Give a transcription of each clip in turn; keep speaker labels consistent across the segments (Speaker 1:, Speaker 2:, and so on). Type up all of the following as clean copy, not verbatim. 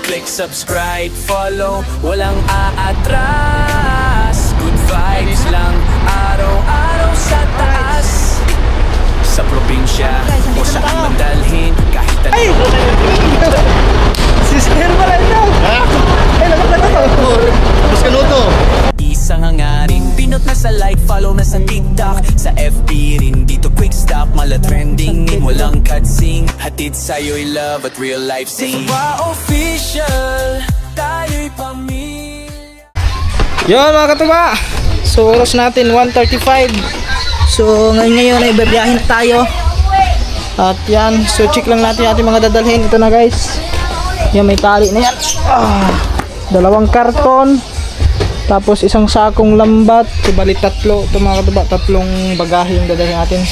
Speaker 1: Click subscribe, follow, walang aatras. Good vibes lang, araw-araw sa taas. Sa probinsya o saan man dalhin, kahit
Speaker 2: ay! Si Sir pala ito! Ay, lagot na to! Tapos ka to!
Speaker 1: Isang hangarin, pinot na sa like, follow na sa TikTok. Sa FB rin, dito quick stop. Mala trending, walang cutsing. Hatid sa'yo'y love at real life scene. Official, tayo'y pamilya.
Speaker 2: Yun mga katuba, so oras natin 1:35. So ngayon ay babiyahin na tayo. At yan, so check lang natin ating mga dadalhin. Ito na guys, yan may tali na yan. Dalawang karton, tapos isang sakong lambat. Bali tatlo, ito mga katuba, tatlong bagahe yung dadalhin natin.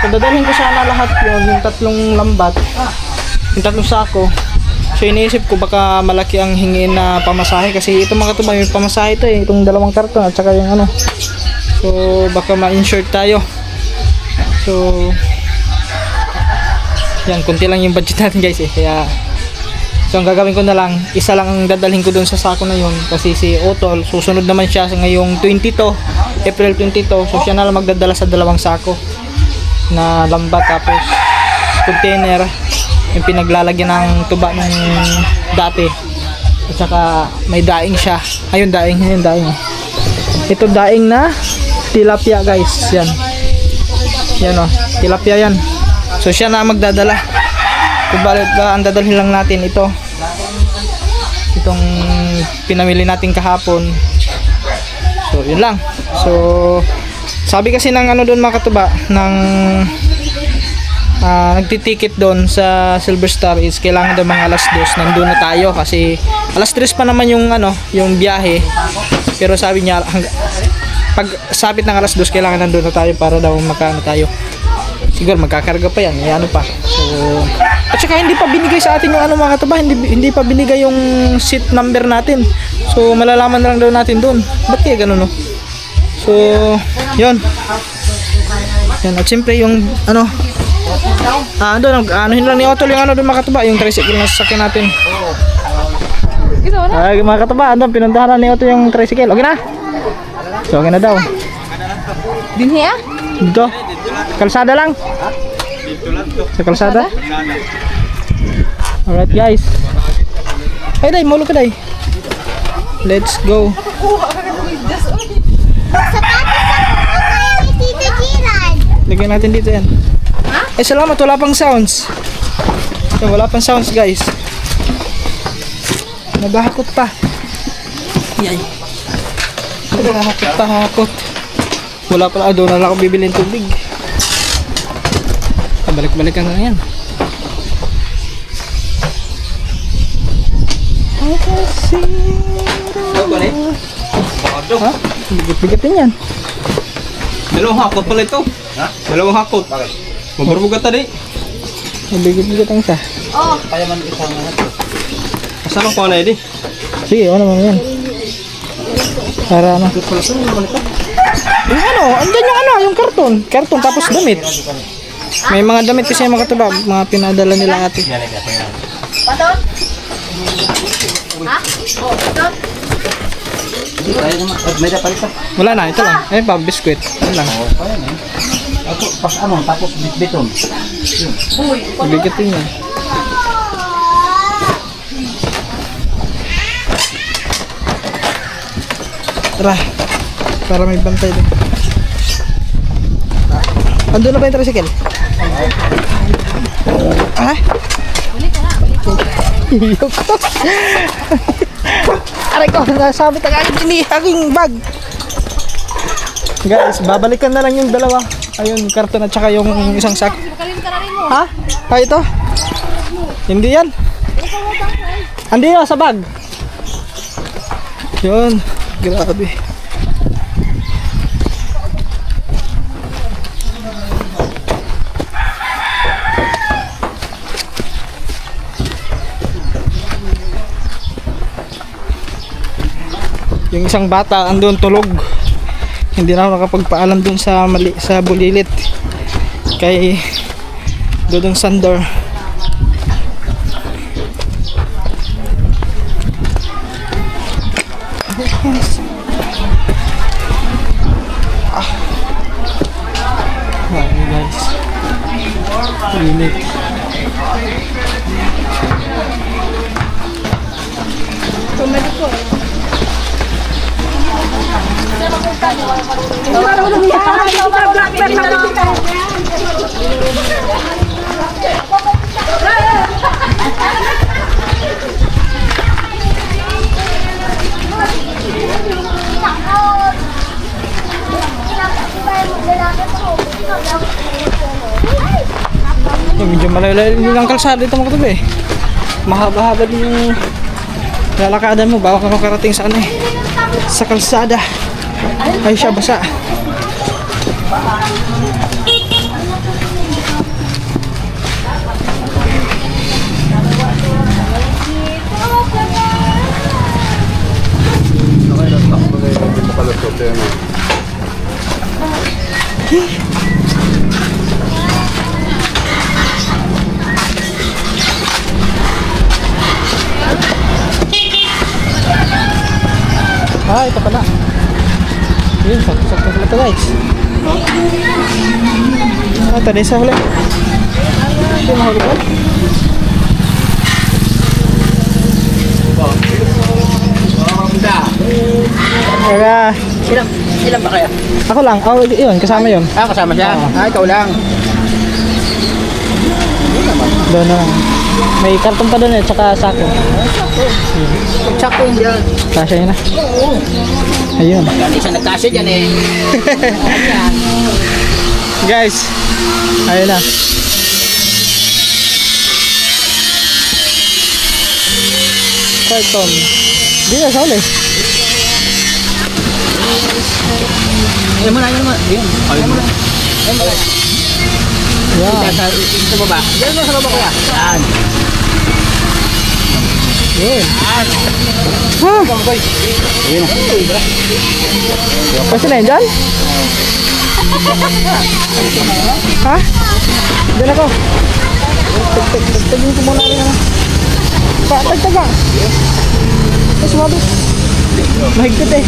Speaker 2: So dadalhin ko sana lahat yun, yung tatlong lambat, yung tatlong sako. So iniisip ko baka malaki ang hingin na pamasahe, kasi ito mga katuba yung pamasahe ito eh, itong dalawang karton at saka yung ano. So baka ma-insure tayo. So yan, kunti lang yung budget natin guys eh. Kaya so ang gagawin ko na lang, isa lang ang dadalhin ko dun sa sako na yun. Kasi si Otol, susunod naman siya sa ngayong 22, April 22. So siya na lang magdadala sa dalawang sako na lambat, tapos container yung pinaglalagyan ng tuba ng dati. At saka may daing siya. Ayun daing, ayun daing. Ito daing na tilapia guys, yan. Yan o, tilapia yan. So siya na magdadala. Kubalit ang dadalhin lang natin ito, itong pinamili natin kahapon. So yun lang. So sabi kasi ng ano doon mga katuba, ng nagtiticket doon sa Silver Star is kailangan daw mga alas 2 nandun na tayo, kasi alas 3 pa naman yung ano, yung biyahe. Pero sabi niya pag sabit ng alas 2 kailangan nandun na tayo para daw makano tayo. Siguro magkakarga pa yan, ano pa. So at saka hindi pa binigay sa atin yung ano mga katuba, hindi pa binigay yung seat number natin. So malalaman na lang daw natin doon. Ba't kaya ganun no? So yun. Yan, at siyempre yung ano, doon anuhin lang ni Otol yung ano doon mga katuba, yung tricycle na sasakyan natin. Ay mga katuba, doon pinuntahan na ni Otol yung tricycle. Okay na? So okay na daw.
Speaker 3: Dinhi ah?
Speaker 2: Dito. Kalsada lang. Sa kalsada. Alright guys. Ay day, maulo ka day. Let's go. Lagyan natin dito yan. Eh salamat, wala pang sounds. Wala pang sounds guys. Nabahakot pa. Yay. Nabahakot pa, hakot. Wala pala, doon na lang ako bibili ng tubig. Balik-balikan na yan. Ha? Bigat-bigatin yan.
Speaker 4: Dalawang hakot pala ito. Ha? Dalawang hakot. Bakit? Mabarbugat tadi.
Speaker 2: Bigat-bigat ang isa.
Speaker 3: Oh.
Speaker 4: Kaya man isa na ito. Asan ang kuha na edi?
Speaker 2: Sige, ano naman yan. Para ano. Yung ano, andyan yung ano, yung karton. Karton tapos damit. May mga damit kasi mga katuba, mga pinadala nila ate.
Speaker 3: Patot? Ha? Oh, patot?
Speaker 4: May dapat ito.
Speaker 2: Wala na, ito lang. Eh pa, biskwit. Ito lang.
Speaker 4: Ako, pas ano, tapos biton.
Speaker 2: Bigatin yan. Tara, para may bantay din. Andun na ba yung tricycle? Ah? Iyok ko. Aray ko, nasabit ang aking bag. Guys, babalikan na lang yung dalawa. Ayun, karton at saka yung isang sak. Ha? Ha, ito? Hindi yan. Hindi yan, sa bag. Yun, grabe. Yung isang bata andun tulog, hindi na ako nakapagpaalam dun sa bulilit kay Dodong Sandor. Ayan guys. Init. Medyo malayo din ang kalsada dito mga katabi. Mahaba-haba din yung lalakadan mo bago ka makarating sa ano eh, sa kalsada. Ay siya basa. Ah, ito pala. Yun, sakto-sakto pala ito guys. Ah, tadi sa huli. Ito mahuli ko. Kaya,
Speaker 4: Ilan ba kaya?
Speaker 2: ako lang. Oh, yun, kasama yun.
Speaker 4: Ah, kasama siya? Ah, ikaw lang.
Speaker 2: Doon na lang. May karton pa doon eh, tsaka sako.
Speaker 4: Sakto yun dyan.
Speaker 2: Kasya yun na. Ayun.
Speaker 4: Hindi siya nagkasya dyan eh.
Speaker 2: Guys, ayun na. Karton. Di na, sa uli.
Speaker 4: Ayun mo na, ayun mo. Ayun. Ayun mo na. Ayun mo na.
Speaker 2: Yan.
Speaker 4: Sa baba. Diyan mo sa baba kaya. Yan.
Speaker 2: Yun.
Speaker 4: Yan.
Speaker 2: Ah,
Speaker 4: Ayun.
Speaker 2: kasi na yun dyan? Ha? Diyan ako. Tagtagin ko muna rin ano. Tagtag ba? Mas mabit. Mahigpit eh.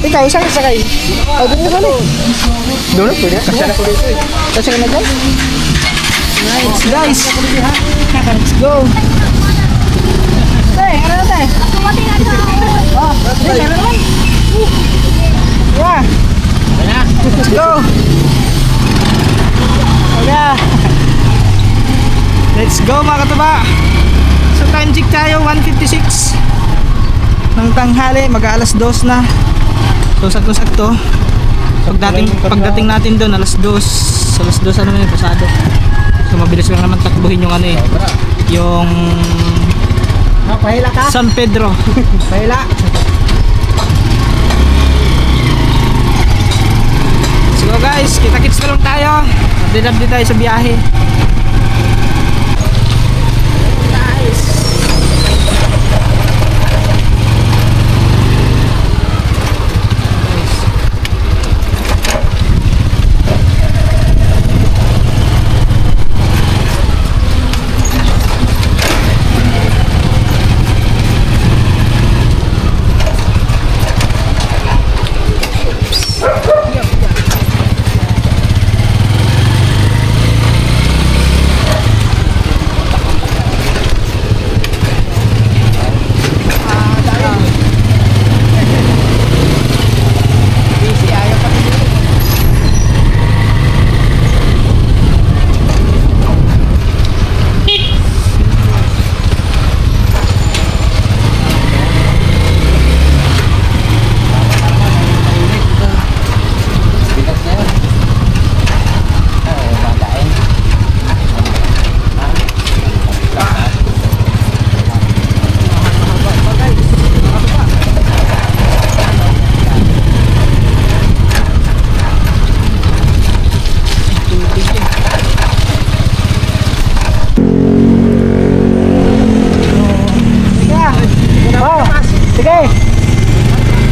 Speaker 2: Ikaw, saan ka sakay? Oh, doon ka ulit. Doon na, pwede. Kasya na ko dito eh. Kasya ka na dyan? Nice, guys. Let's go. Tay, ano na tay? Oh, tay, ano naman? Yeah. Let's go. Yeah. Let's go mga katuba. So time check tayo 1:56 ng tanghali, mag-aalas 2 na. So sakto-sakto. Pagdating natin doon alas 2 ano na yun, pasado. So mabilis lang naman takbuhin yung ano eh, yung
Speaker 4: Pahila ka?
Speaker 2: San Pedro.
Speaker 4: Pahila.
Speaker 2: So guys, kita-kits na lang tayo. Update tayo sa biyahe.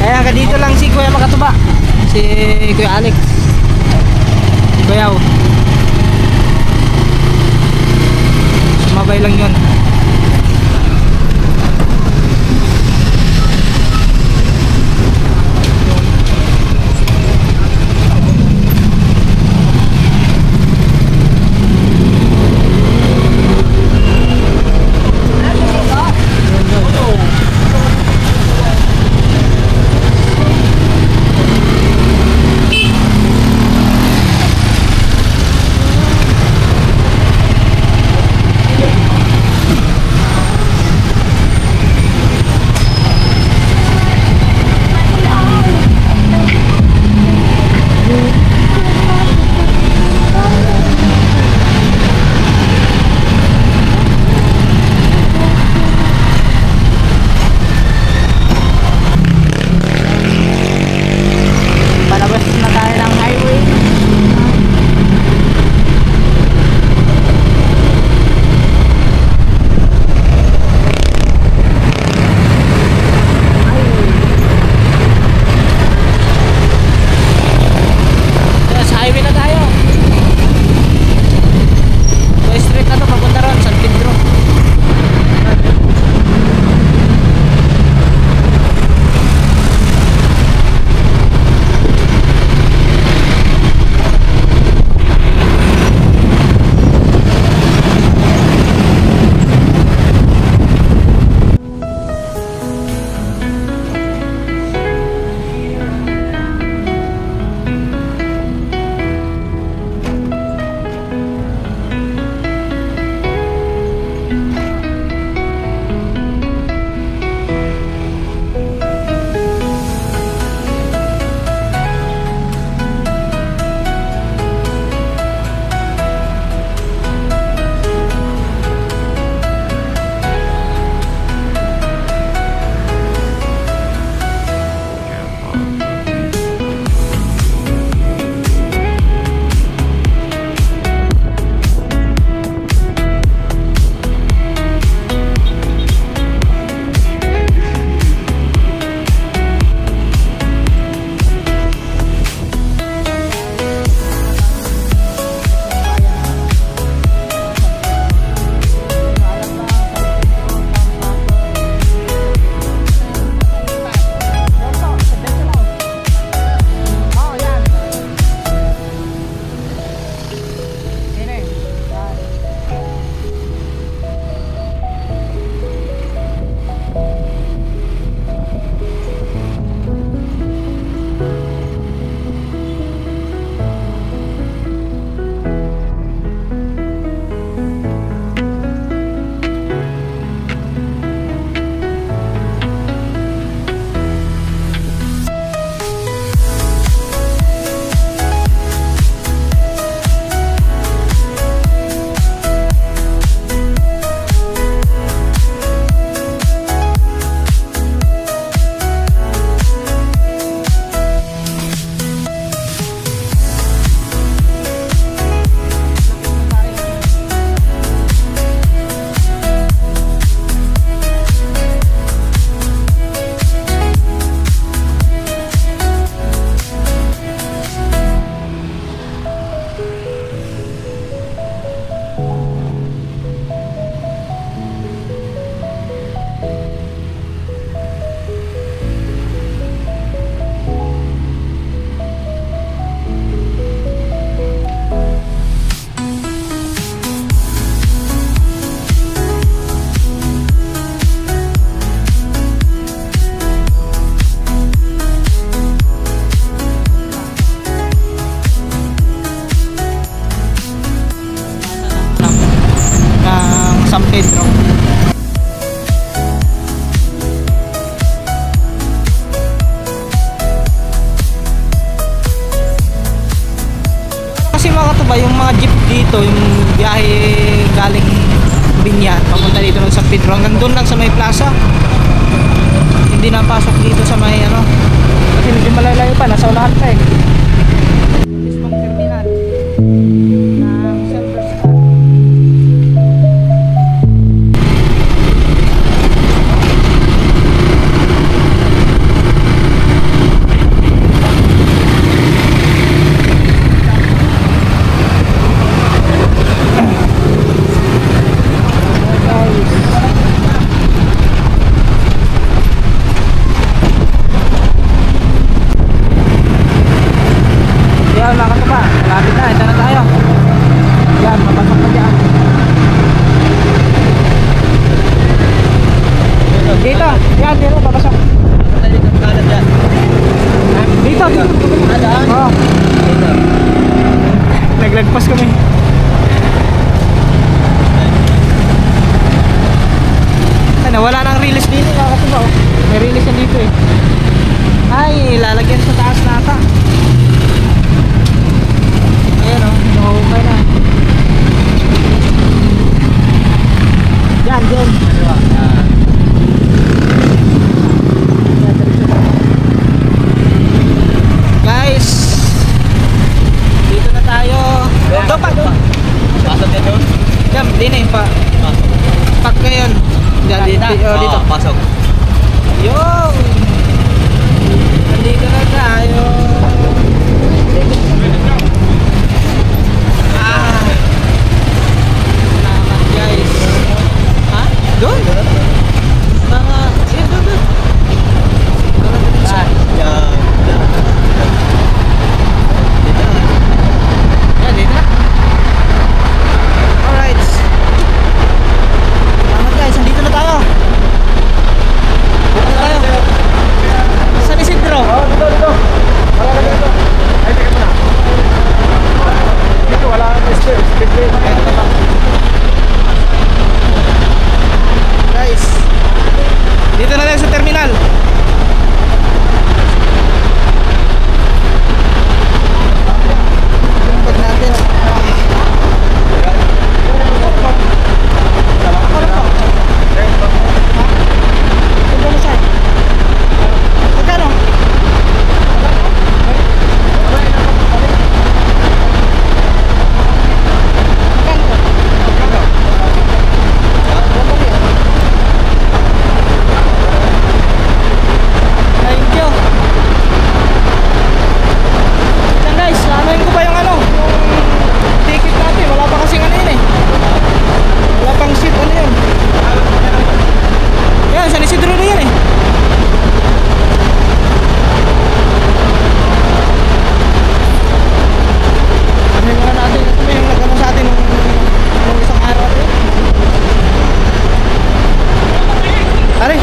Speaker 2: Kaya hanggang dito lang si Kuya Makatuba. Si Kuya Alex. Si Kuya O. Sumabay lang yun. Pedro. Kasi mga katuba, yung mga jeep dito, yung biyahe galing Binyan papunta dito ng San Pedro, hanggang doon lang sa may plaza, hindi na pasok dito sa may ano, kasi medyo malalayo pa, nasa unahan pa eh. Mismong terminal ng Silver Star. Dito. Yan, dito. Papasok. Dito. Oo. Naglagpas kami. Ay, nawala nang release dito. Kasi ba, may release na dito eh. Ay, lalagyan sa taas na ata. Ayan o, nakahukay na. Yan, dyan. Guys, dito na tayo. Doon pa, doon.
Speaker 4: Pasok din doon?
Speaker 2: Yan, din eh, pa. Pak ngayon. Diyan, dito.
Speaker 4: Pasok.
Speaker 2: Yung nandito na tayo. Salamat guys. Ha? Doon? Mga yun, doon. Yan, dito na. Alright. Salamat guys, nandito na tayo. Dito na tayo. San Isidro?
Speaker 5: Oh, dito. Wala na dito. Ay, tingnan mo na. Dito, wala na speed.
Speaker 2: Guys, dito na lang sa terminal. Pag natin. Magkano? Thank you. Yan guys, anuin ko pa yung ano, yung ticket natin. Wala pa kasing ano yun eh. Wala pang seat, ano yun. Yan, San Isidro na yan eh. Anuin muna natin. Ito ba yung nagano sa atin nung isang araw eh. Ari.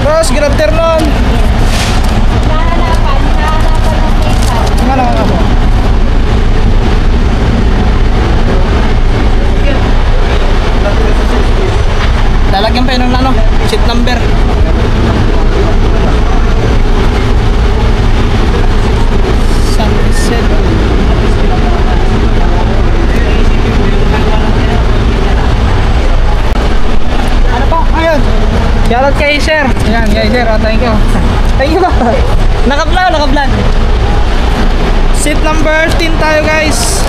Speaker 2: Bros, good afternoon. Ano po? Lalagyan pa yun ng ano, seat number. Sunset. Ano po? Ayun. Shoutout kay sir. Ayan, kay sir. Oh, thank you. Thank you ba? Naka-vlog. Seat number 10 tayo guys.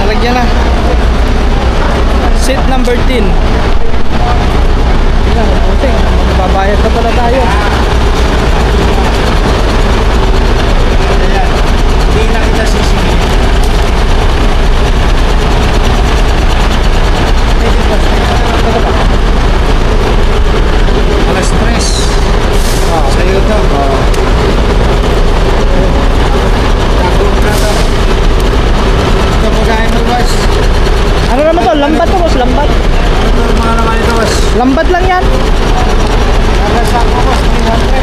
Speaker 2: Nalagyan na. Seat number 10. Ayan, okay. Babayad na pala tayo.
Speaker 5: Hindi na kita sisingin. Alas 3. Sa'yo to. Ito po gaya mo, boss.
Speaker 2: Ano naman to? Lambat to, boss. Lambat.
Speaker 5: Ito mga naman ito, boss.
Speaker 2: Lambat lang yan.
Speaker 5: Alas ako, boss. 300.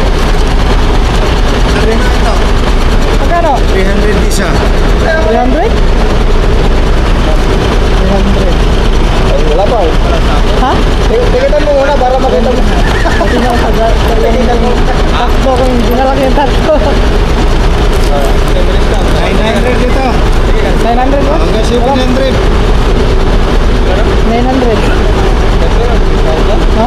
Speaker 5: Sabi na ito.
Speaker 2: Magkano?
Speaker 5: 300 isa.
Speaker 2: 300? 300.
Speaker 5: Wala pa.
Speaker 2: Ha?
Speaker 5: Tikitan mo muna para makita mo.
Speaker 2: Pati na ako sa tikitan mo. Takbo kung hindi na lang yung takbo.
Speaker 5: 900 dito.
Speaker 2: 900 boss?
Speaker 5: Hanggang 700.
Speaker 2: 900. Ha?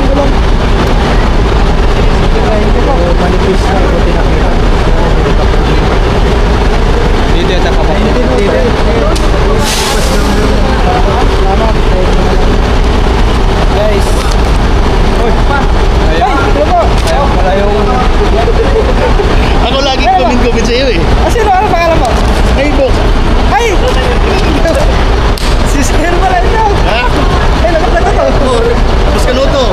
Speaker 2: yung gulong. Hindi po. Manipis na ito pinakita.
Speaker 4: Dito yung takapag.
Speaker 2: Salamat. Guys.
Speaker 4: Uy, pa.
Speaker 2: Ay, ito po.
Speaker 4: Ayaw pala yung...
Speaker 5: Ako lagi comment sa iyo eh.
Speaker 2: Sino? Ano pangalan mo?
Speaker 5: Facebook.
Speaker 2: Ay! Si Sir pala ito.
Speaker 5: Ha?
Speaker 2: Ay, lagot to.
Speaker 5: Mas kanuto.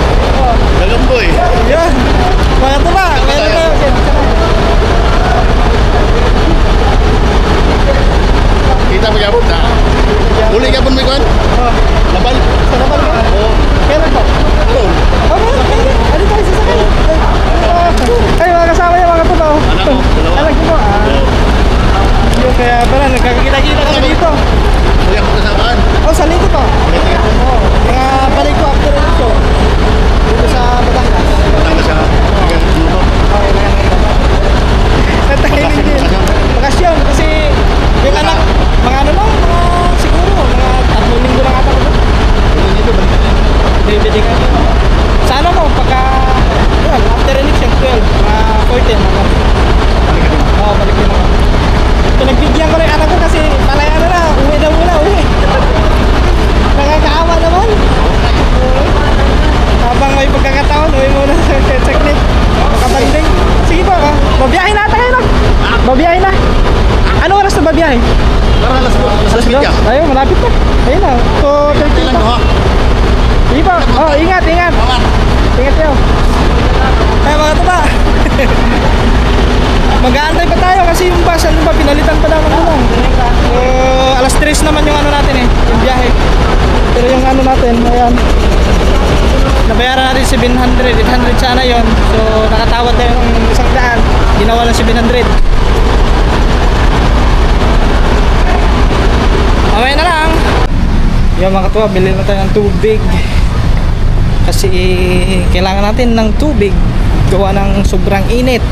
Speaker 5: Gagamboy.
Speaker 2: Yan. Mga ito ba? Meron tayo.
Speaker 5: Kita mo yapon na. Uli ka pun may kwan?
Speaker 2: Oh.
Speaker 5: Labal.
Speaker 2: Sa nabal mo?
Speaker 5: Oo.
Speaker 2: Kailan po?
Speaker 5: Ano?
Speaker 2: Okay, okay. Ano tayo sasakay? Ay, mga kasama niya, mga tuba.
Speaker 5: Anak ko, dalawa.
Speaker 2: Anak ko po. Yung kaya pala, nagkakita-kita kami dito.
Speaker 5: Uli ako kasamaan.
Speaker 2: Oh, sa linggo po. Oo. Mga balik ko after the show. Dito sa Batangas.
Speaker 5: Batangas ha.
Speaker 2: Okay, natahiling din. Bakasyon, kasi yung anak, mga ano lang, mga siguro, mga 3 linggo lang ata ko doon.
Speaker 5: Dito balik na.
Speaker 2: Bibili ka. Sa ano mo, pagka, well, after election, 12, mga 14, mga oo, balik din ako. Pinagbigyan ko rin anak ko kasi palaya na, uwi na muna, uwi. Nakakaawa naman. Habang may pagkakataon, uwi muna sa checkmate. Makabanding. Sige po, babiyahin na tayo na. Babiyahin na. Anong oras na babiyahin?
Speaker 5: Para alas media.
Speaker 2: Ayun, malapit na. Ayun na. So, 13
Speaker 5: Ilan
Speaker 2: pa.
Speaker 5: ko ha?
Speaker 2: Sige po. Oh, ingat, ingat. Ingat kayo. Kaya mga tuba. Mag-aantay pa tayo kasi yung bus, ano ba, pinalitan pa daw ng gulong. So, alas 3 naman yung ano natin eh, yung biyahe. Pero yung ano natin, ayan. Nabayaran natin 700, 800 sana yun. So, nakatawad tayo ng 100. Ginawa ng 700. Mamaya na lang. Yung mga katuwa, bilhin na tayo ng tubig. Kasi kailangan natin ng tubig. Gawa ng sobrang init.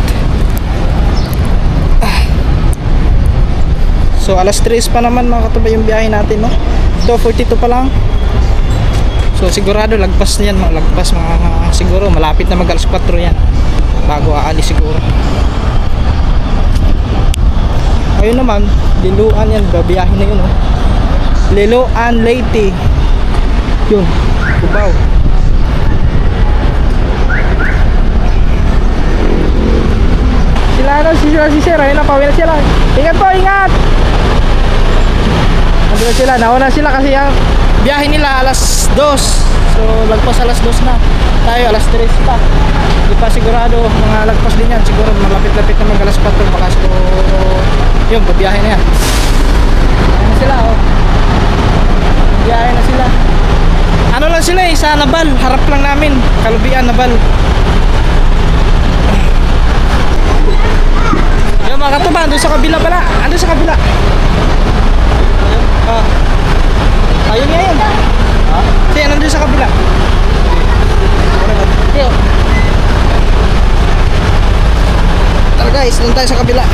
Speaker 2: So alas 3 pa naman mga katuba yung biyahe natin, no? Ito 42 pa lang. So sigurado lagpas na yan, lagpas mga siguro malapit na mag alas 4 yan bago aalis siguro. Ayun naman, Liloan yan, babiyahe na yun, oh. Liloan Leyte. Yun, Cubao. Sila na, si Sir, ayun na, pauwi na sila. Ingat po, ingat! Andun sila, nauna sila kasi ang biyahe nila alas 2. So lagpas alas 2 na. Tayo alas 3 pa. Hindi pa sigurado, mga lagpas din yan. Siguro malapit-lapit na mag alas 4. Baka siguro yun, babiyahe na yan. Ayan na sila, oh. Biyahe na sila. Ano lang sila eh, sa Nabal. Harap lang namin, Kalubian, Nabal. Yung mga katuba, andun sa kabila pala. Andun sa kabila. Ayun nga yun. Sige, nandun sa kabila. Tara guys, nandun tayo sa kabila.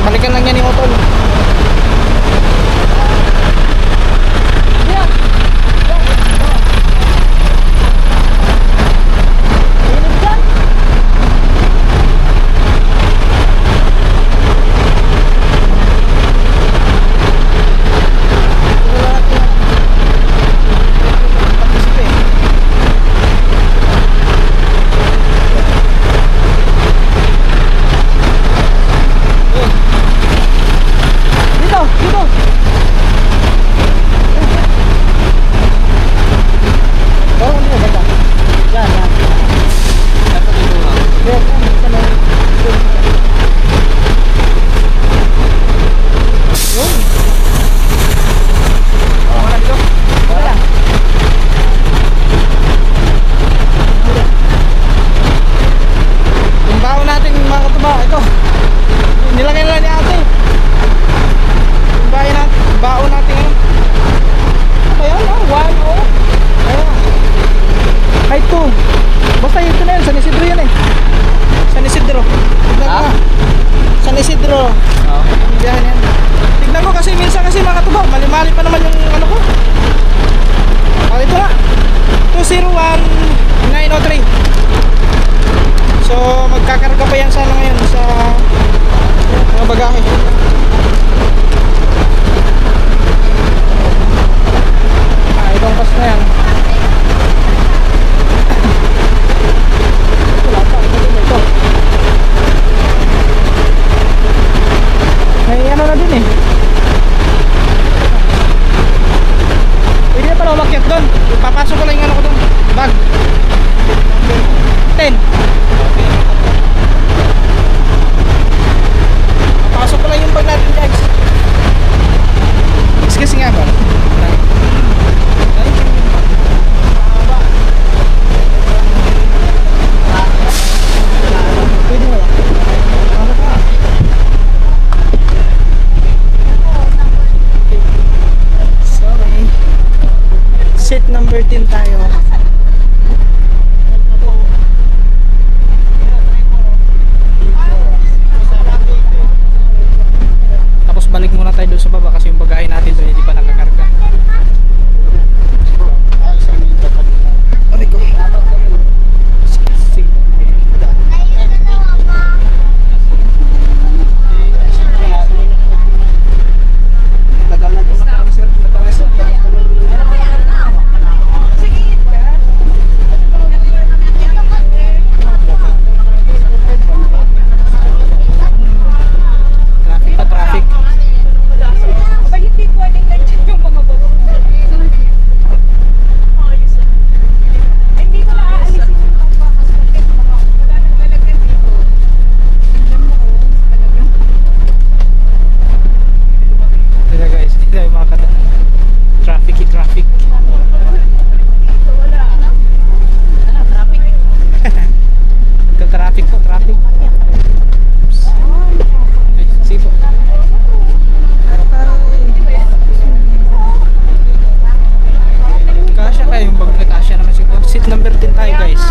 Speaker 2: Balikan lang yan ni Otol. papasok ko lang yung ano ko doon. Bag. 10. Papasok ko lang yung bag natin guys. Kasi nga ba? Pwede mo lang. Sorry. Set number 10 tayo. Tapos balik muna tayo doon sa baba kasi yung bagahe natin doon hindi pa nakakarga. Aray ko. Sige. Traffic pa, traffic. Teka guys, hindi tayo makakadaan. Traffic. Traffic po, traffic. Oops. Ay, sige po. Kasya kayo yung bag na kasya naman siguro. Seat number 10 tayo guys.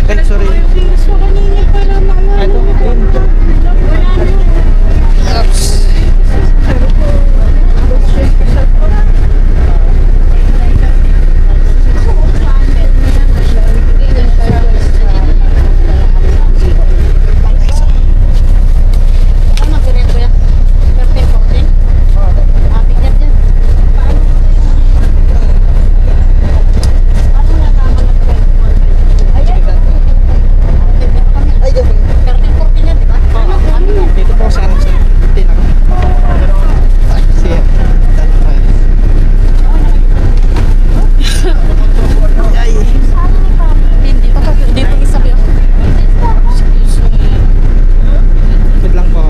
Speaker 2: Ay, sorry. Ito, 10. Oops. Dito po sa amin sa tinag. Siya. Ay. Wait lang po.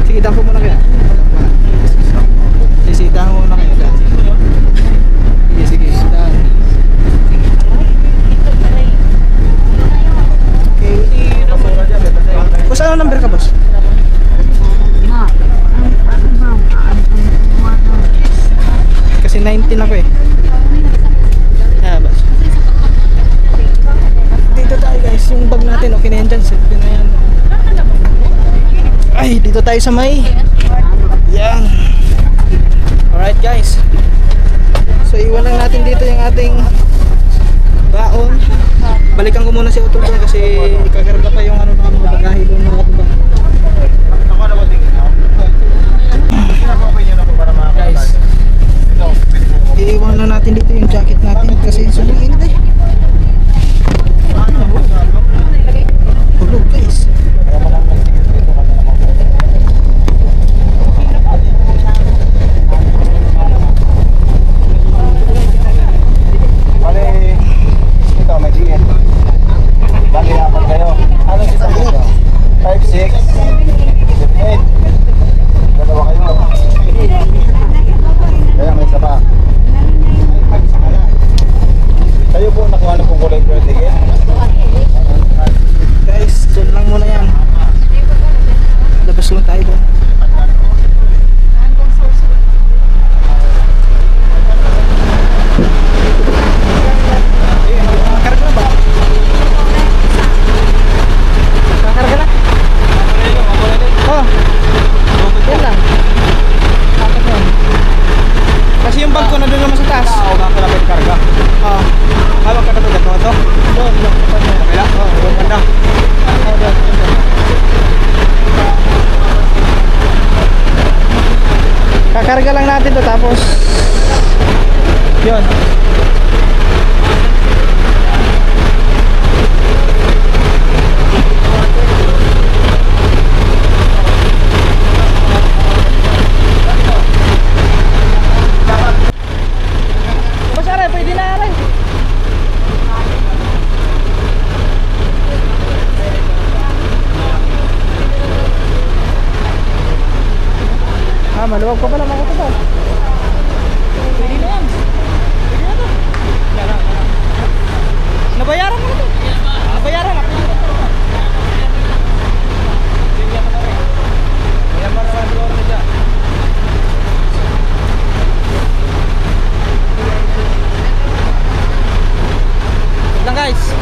Speaker 2: Sige, daan po muna kaya. Sige, daan muna kayo. Sige, daan. Okay. Boss, ano number ka, boss? Kasi 19 ako eh. Kaya, boss. Dito tayo guys, yung bag natin, okay na yan dyan. Selfie na yan. Ay, dito tayo sa may. Yan. Alright guys. So, iwan lang natin dito yung ating baon. Balikan ko muna si Otol doon kasi ikakarga pa yung ano na mga bagahe doon mga kapatid. Guys, iiwan na natin dito yung jacket natin kasi sobrang init eh. Hulog guys.
Speaker 5: Ito, may GN. Bali, apat kayo. Ano kita mo? 5, 6, 8. Dalawa kayo. Kaya may isa pa. Kayo po nakuha na pong kulay per ticket.
Speaker 2: Guys, dyan lang muna yan. Labas lang tayo doon. Karga na ba? Karga na? Oh, yan lang. Apat yan. Kasi yung bag ko na doon naman sa taas.
Speaker 5: Oo, nakalapit karga.
Speaker 2: Oh.
Speaker 5: Hawag ka na ito.
Speaker 2: Doon.
Speaker 5: Kabila? Oo, doon banda.
Speaker 2: Oh, doon. Kakarga lang natin to tapos yun. Ah, maluwag pa pala mga kapal. Pwede na yan. Pwede na to. Nabayaran mo na to. Nabayaran ako. Lang guys.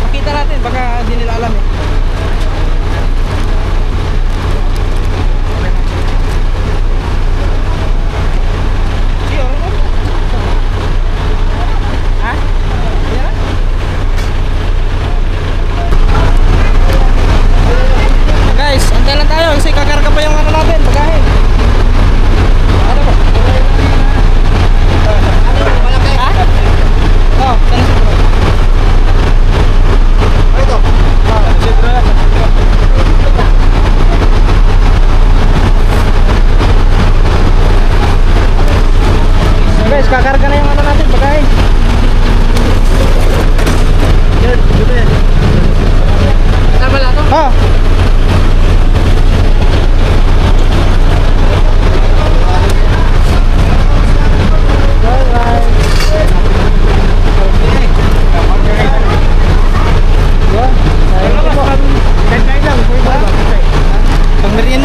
Speaker 2: Makita natin baka hindi nila alam eh. Guys, antay lang tayo kasi kakarga pa yung ano natin, bagahe. Ano ba? Ha? Oh, ito. Guys, kakarga na yung ano natin, bagahe. Tama lang ito? Oh.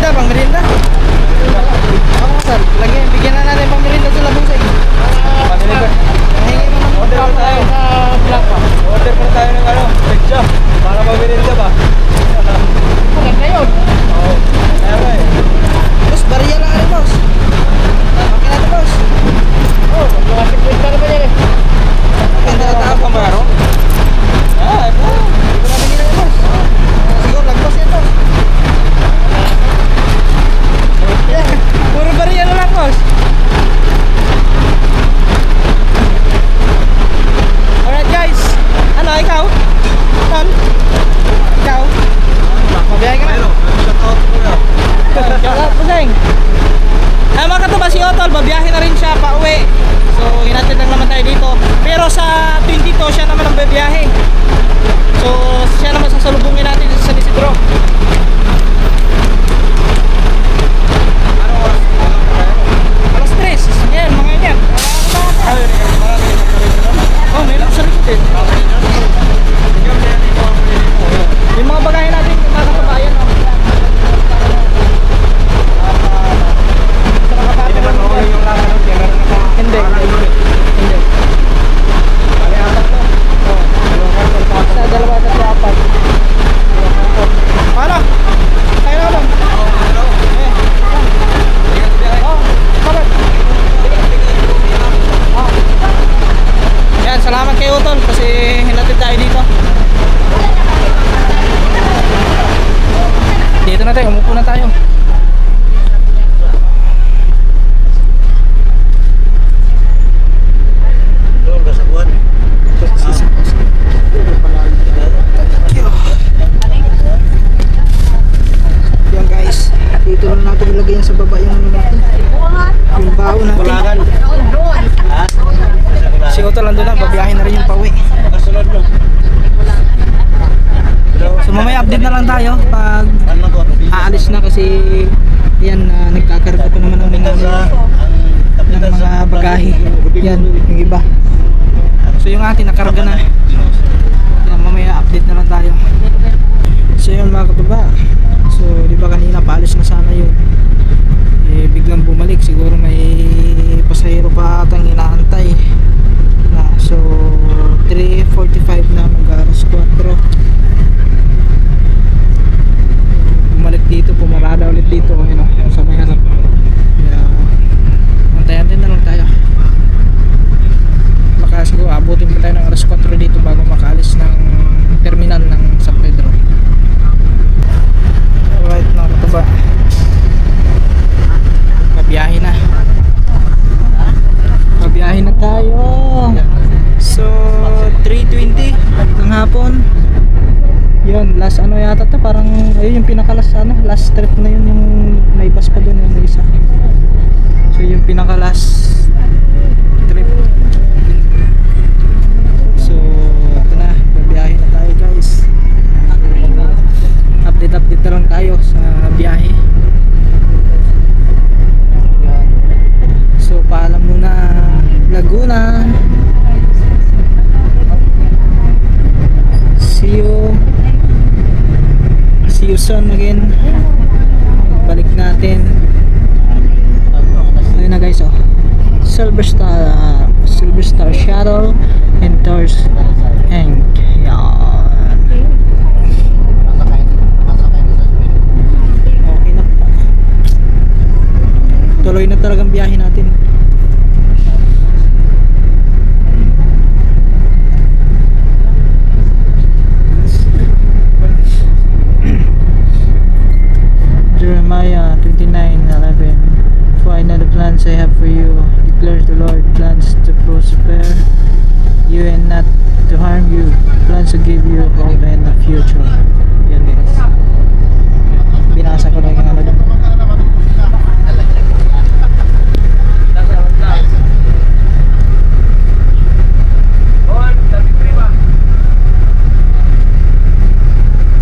Speaker 2: Pang merienda. Lagi bigyan na natin pang merienda sa Labusay. Hingi mo ng order tayo sa vlog pa. Order pa tayo ng ano, pizza para mag-merienda ba? Maganda yun. Oo. Kaya ba eh. Boss, bariya lang ano boss. Makin natin boss. Oo, magkakasip kwenta naman yan eh. Maganda na tayo pa maro. Ito. Hindi ko namin nila boss. Siguro lagpas ito. Puro bariya na lang boss. Alright guys. Ano ikaw? Ton? Ikaw? Mabiyahe ka na? Shout out Puseng. Ay mga katuba, si Otol babiyahe na rin siya pa uwi. So hinatid lang naman tayo dito. Pero sa 22 siya naman ang babiyahe. So siya naman sasalubungin natin sa San Isidro. Alas 3. Yan, mga yan. Oh, may lang sa likod. Yung mga bagahe natin mga kababayan. Hindi. Sa dalawa at apat. Ano? Tayo na lang. Yan, salamat kay Utol kasi hinatid tayo dito. Dito na tayo, umupo na tayo. Yan guys, dito lang natin ilagay yan sa baba yung ano natin. Yung bao natin. Si Otol nandun lang, babiyahin na rin yung pauwi. So mamaya update na lang tayo pag aalis na kasi yan, nagkakarga pa naman ng mga bagahe. Yan, yung iba. So yung atin nakarga na. Yan, mamaya update na lang tayo. So yun mga katuba. So di ba kanina paalis na sana yun. Eh biglang bumalik, siguro may pasahero pa atang inaantay. So 3:45 na, mag-alas 4. Bumalik dito, pumarada ulit dito sa may harap. Kaya antayin na lang tayo. Baka siguro abutin pa tayo ng alas 4 dito bago makaalis ng terminal ng San Pedro. Alright mga katuba, kabiyahe na. Kabiyahe na tayo. So 3:20 ng hapon. Yun, last ano yata to, parang ayun yung pinaka-last ano, last trip na yun, yung may bus pa doon yung isa. So yung pinaka-last trip. So ito na, babiyahe na tayo guys. Update na lang tayo sa biyahe. Ayan. So paalam muna Laguna. See you soon again. Balik natin. Ayun na guys, oh. Silver Star Shuttle and Tours and yan. Okay na pa. Tuloy na talagang biyahe natin. Jeremiah 29:11. For I know the plans I have for you, declares the Lord, plans to prosper you and not to harm you, plans to give you hope and a future. Yan guys. Binasa ko lang yung ano dun.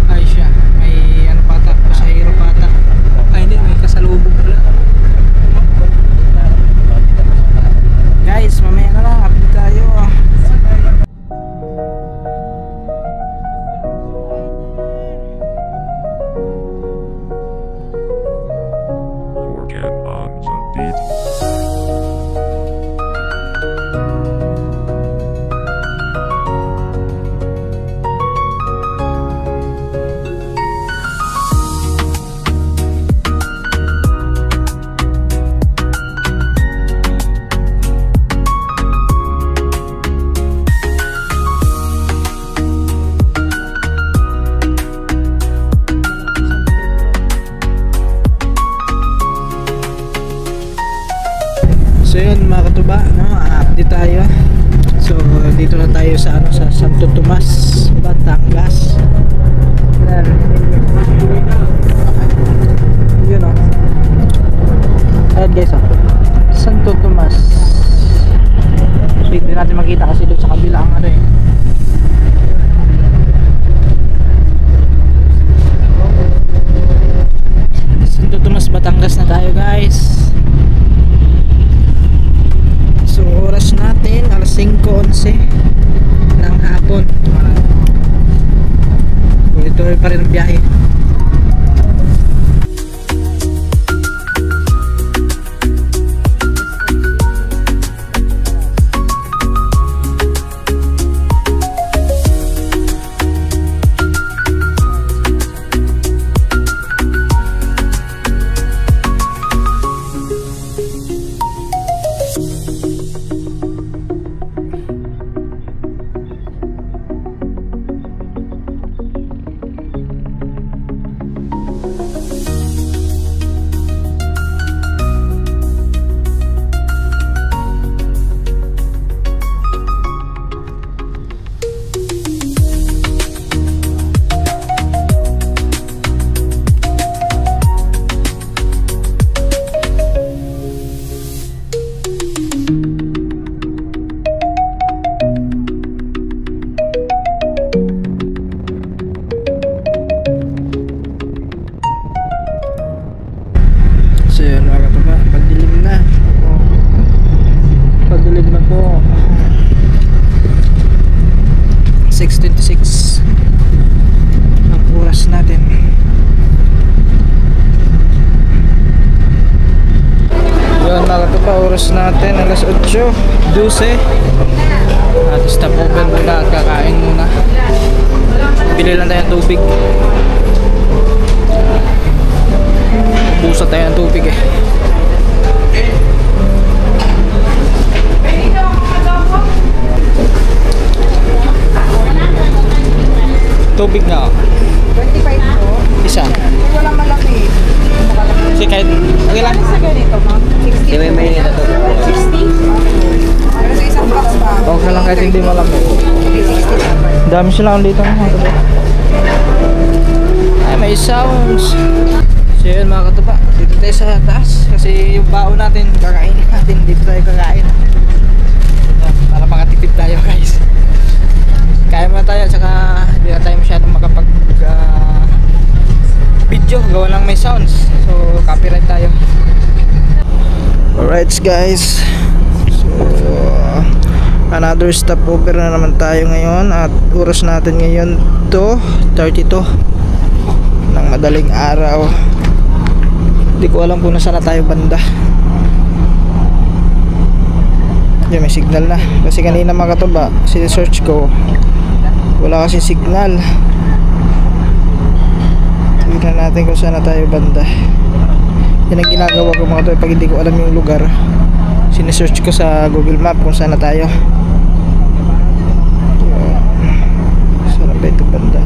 Speaker 2: Ay siya, may ano pata, pasahero pata. Ay hindi, may kasalubong pala. Guys, mamaya na lang, update tayo.
Speaker 6: Morgan on the beat.
Speaker 2: So yun mga katuba, no? Update tayo. So dito na tayo sa ano, sa Santo Tomas, Batangas. Then, yun o. Ayan guys, oh. Santo Tomas. So hindi natin makita kasi doon sa kabila ang ano eh. Santo Tomas, Batangas na tayo guys. So oras natin alas 5:11 ng hapon. Tuloy pa rin ang biyahe. So yun mga katuba, pagdilim na. Pagdilim na po. 6:26 ang oras natin. Yun mga katuba, oras natin alas 8:12. At stop over muna at kakain muna. Bili lang tayo ng tubig. Busa tayo ng tubig eh. Tubig na oh.
Speaker 3: 25 po.
Speaker 2: Isa.
Speaker 3: Wala malaki.
Speaker 2: Kasi kahit okay lang.
Speaker 3: Sa ganito, ma'am? 60. May 60? Pero sa isang box ba?
Speaker 2: Okay lang kahit hindi malamig.
Speaker 3: 60 naman.
Speaker 2: Dami sila dito mga katuba. Ay may sounds. So yun mga katuba, dito tayo sa taas kasi yung baon natin kakainin natin, dito tayo kakain. copyright tayo.
Speaker 6: Alright guys, so another stopover na naman tayo ngayon at oras natin ngayon 2:32 ng madaling araw. Hindi ko alam kung nasaan na tayo banda. Yan, may signal na kasi kanina mga katuba sinesearch ko, wala kasi signal. Tignan natin kung saan na tayo banda. Yan ang ginagawa ko mga katuba pag hindi ko alam yung lugar, sinesearch ko sa Google Map kung saan na tayo. Saan ba ito banda?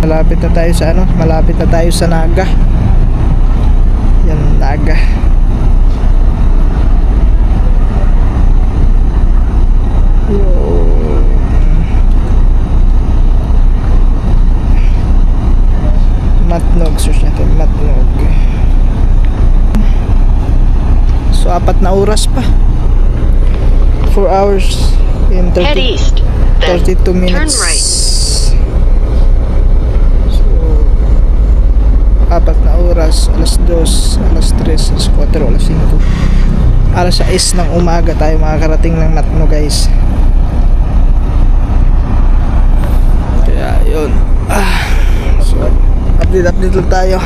Speaker 6: Malapit na tayo sa ano? Malapit na tayo sa Naga. Yan, Naga. Matnog, search natin Matnog. So 4 na oras pa. 4 hours in 32 minutes.
Speaker 7: Turn right.
Speaker 6: So 4 na oras, alas 2, alas 3, alas 4, alas 5, alas 6 ng umaga tayo makakarating ng Matnog guys. Kaya yun, so update lang tayo.